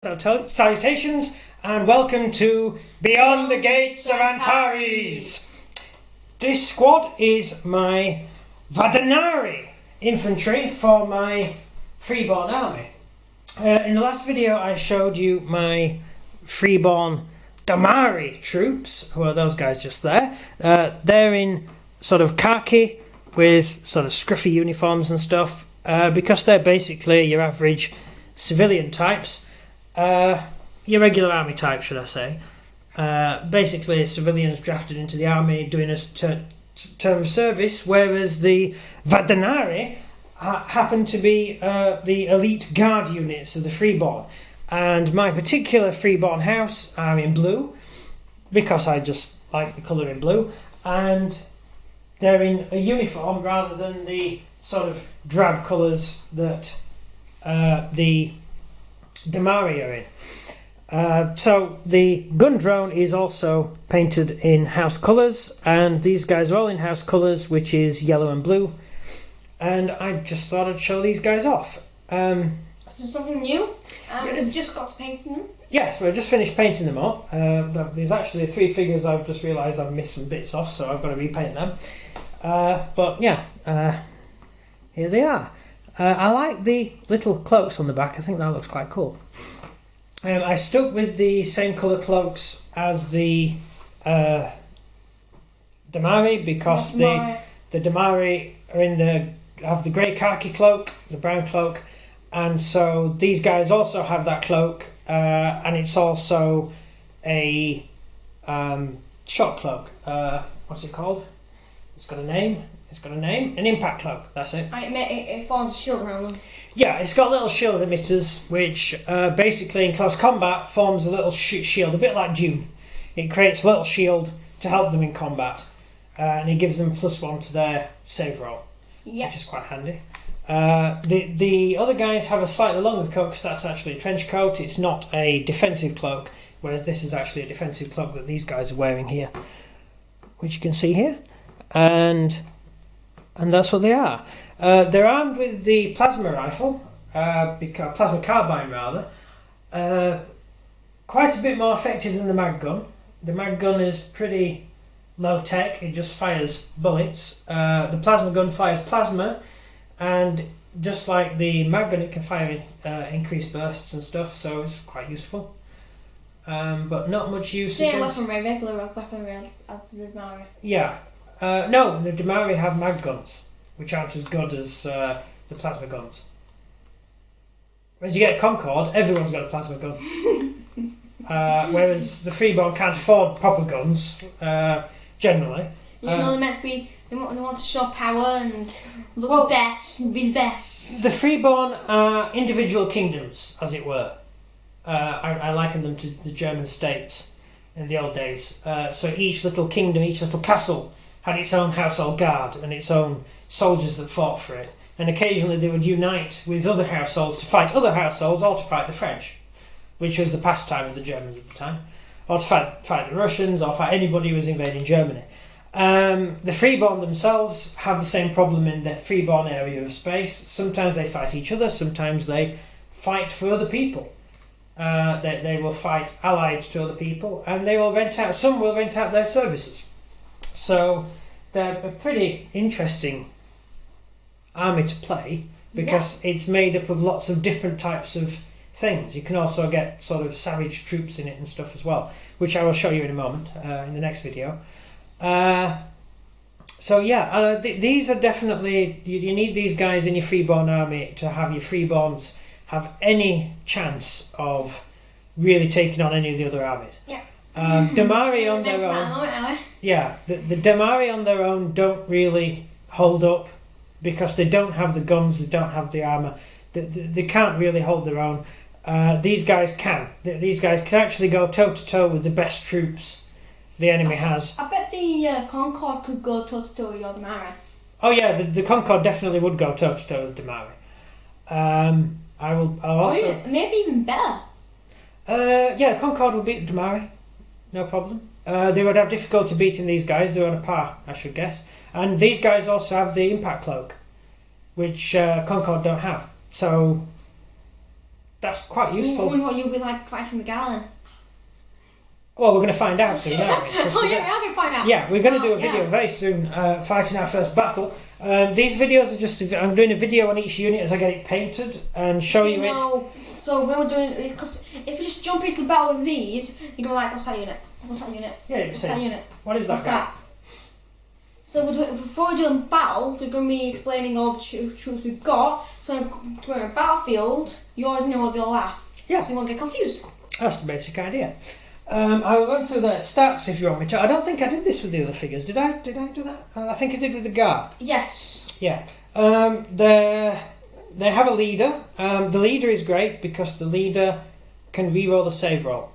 Salutations and welcome to Beyond the Gates of Antares. This squad is my Vardanari infantry for my Freeborn army. In the last video I showed you my Freeborn Vardanari troops, who are those guys just there. They're in sort of khaki with sort of scruffy uniforms and stuff because they're basically your average civilian types. Your regular army type, should I say. Basically civilians drafted into the army doing a term of service, whereas the Vardanari happen to be the elite guard units of the Freeborn. And my particular Freeborn house are in blue, because I just like the colour in blue, and they're in a uniform rather than the sort of drab colours that the Damari are in. So the gun drone is also painted in house colours, and these guys are all in house colours, which is yellow and blue, and I just thought I'd show these guys off. So something new? We've just got to painting them? Yes, we've just finished painting them up. There's actually 3 figures I've just realised I've missed some bits off, so I've got to repaint them. But yeah, here they are. I like the little cloaks on the back. I think that looks quite cool. I stuck with the same colour cloaks as the Damari, because the Damari are have the grey khaki cloak, the brown cloak, and so these guys also have that cloak, and it's also a shot cloak. What's it called? It's got a name. An impact cloak, that's it. It forms a shield around them. Yeah, it's got little shield emitters, which basically in close combat forms a little shield, a bit like Dune. It creates a little shield to help them in combat, and it gives them +1 to their save roll, which is quite handy. The other guys have a slightly longer coat, because that's actually a trench coat. It's not a defensive cloak, whereas this is actually a defensive cloak that these guys are wearing here, which you can see here. And that's what they are. They're armed with the plasma rifle, plasma carbine rather. Quite a bit more effective than the mag gun. The mag gun is pretty low tech, it just fires bullets. The plasma gun fires plasma, and just like the mag gun, it can fire increased bursts and stuff, so it's quite useful. But not much use. Same weaponry, regular weaponry as the Damari. Yeah. No, the Damari have mag guns, which aren't as good as the plasma guns. When you get Concord, everyone's got a plasma gun. Whereas the Freeborn can't afford proper guns, generally. You know, they're meant to be, they want to show power and look the best and be the best. The Freeborn are individual kingdoms, as it were. I liken them to the German states in the old days. So each little kingdom, each little castle had its own household guard and its own soldiers that fought for it, and occasionally they would unite with other households to fight other households, or to fight the French, which was the pastime of the Germans at the time, or to fight the Russians, or fight anybody who was invading Germany. The Freeborn themselves have the same problem in the Freeborn area of space. Sometimes they fight each other, sometimes they fight for other people. They will fight allied to other people, and they will some will rent out their services. So they're a pretty interesting army to play, because it's made up of lots of different types of things. You can also get sort of savage troops in it and stuff as well, which I will show you in a moment in the next video. So yeah, these are definitely, you need these guys in your Freeborn army to have your Freeborns have any chance of really taking on any of the other armies. Yeah. Damari on their own, the Damari on their own don't really hold up, because they don't have the guns, they don't have the armour, they can't really hold their own. These guys can. These guys can actually go toe to toe with the best troops the enemy has. I bet the Concorde could go toe to toe with your Damari. Oh yeah, the Concorde definitely would go toe to toe with Damari. I'll also maybe even better. Yeah, Concorde will beat Damari. No problem. They would have difficulty beating these guys. They're on a par, I should guess. And these guys also have the impact cloak, which Concorde don't have. So That's quite useful. I wonder what you'll be like fighting the Galen. Well, we're going to find out soon, aren't we? Oh yeah, we are going to find out. Yeah, we're going to do a video very soon, fighting our first battle. These videos are just, I'm doing a video on each unit as I get it painted and show you it. So when we're doing, because if we just jump into the battle with these, you're going to be like, what's that unit? What's that unit? Yeah, what's that unit? What is that What's guy? that? So we're doing, before we do a battle, we're going to be explaining all the troops we've got. So when we're in a battlefield, you already know what they'll are. Yeah. So you won't get confused. That's the basic idea. I will run through their stats if you want me to. I don't think I did this with the other figures. Did I? Did I do that? I think I did with the guard. Yes. Yeah. They have a leader. The leader is great because the leader can re-roll the save roll.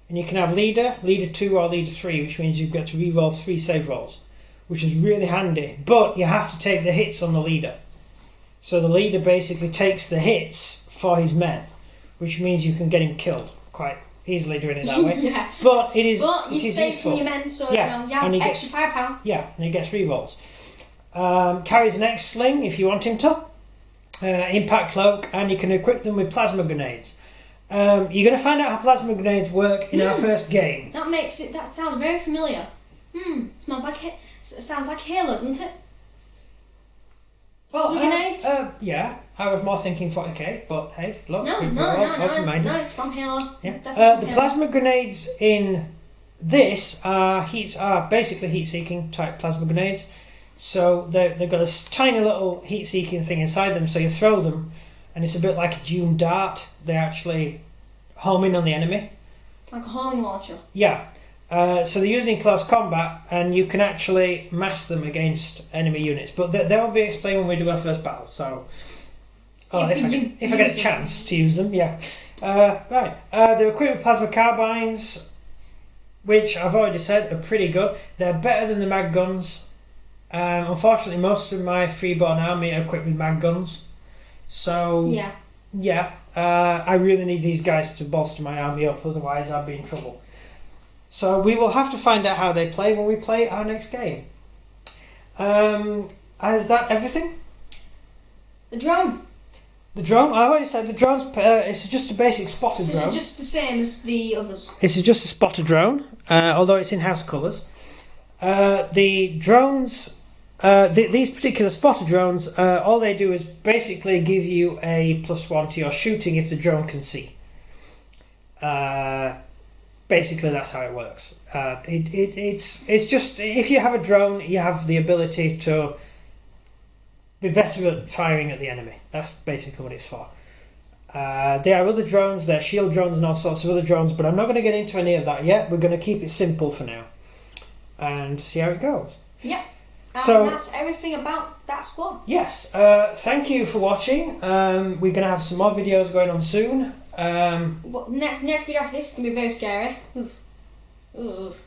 And you can have leader, leader 2 or leader 3, which means you've got to re-roll 3 save rolls, which is really handy. But you have to take the hits on the leader. So the leader basically takes the hits for his men, which means you can get him killed quite easily doing it that way. Yeah. But it is But you save from your men, so you have extra firepower. Yeah, and he gets re-rolls. Carries an X-sling if you want him to. Impact cloak, and you can equip them with plasma grenades. You're going to find out how plasma grenades work in our first game. That sounds very familiar. Sounds like Halo, doesn't it? Well, grenades? Yeah, I was more thinking 40k, but hey, look. No, it's from Halo. Yeah. The plasma grenades in this are basically heat-seeking type plasma grenades. So they've got a tiny little heat-seeking thing inside them, so you throw them, and it's a bit like a Dune dart. They actually home in on the enemy. Like a homing launcher. Yeah. So they're used in close combat, and you can actually mass them against enemy units. But they will be explained when we do our first battle. So, if I get a chance to use them, yeah. Right. They're equipped with plasma carbines, which I've already said are pretty good. They're better than the mag guns. Unfortunately, most of my Freeborn army are equipped with mag guns. So yeah, I really need these guys to bolster my army up. Otherwise, I'll be in trouble. So we will have to find out how they play when we play our next game. Is that everything? The drone. The drone? I already said the drone's it's just a basic spotter drone. This is just the same as the others. This is just a spotter drone, although it's in house colours. The drones, these particular spotter drones, all they do is basically give you a +1 to your shooting if the drone can see. Basically, that's how it works. It's just, if you have a drone, you have the ability to be better at firing at the enemy. That's basically what it's for. There are other drones, there are shield drones and all sorts of other drones, but I'm not going to get into any of that yet. We're going to keep it simple for now and see how it goes. Yeah. So that's everything about that squad. Yes. Thank you for watching. We're going to have some more videos going on soon. Next video after this is going to be very scary. Oof.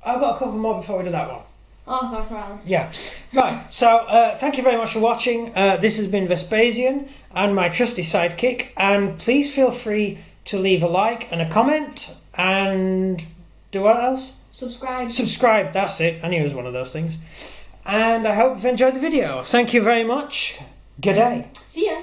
I've got a couple more before we do that one. Oh, that's right then. Yeah. Right, so thank you very much for watching. This has been Vespasian and my trusty sidekick, and please feel free to leave a like and a comment, and do what else? Subscribe, that's it. I knew it was one of those things. And I hope you've enjoyed the video. Thank you very much. Good day. See ya.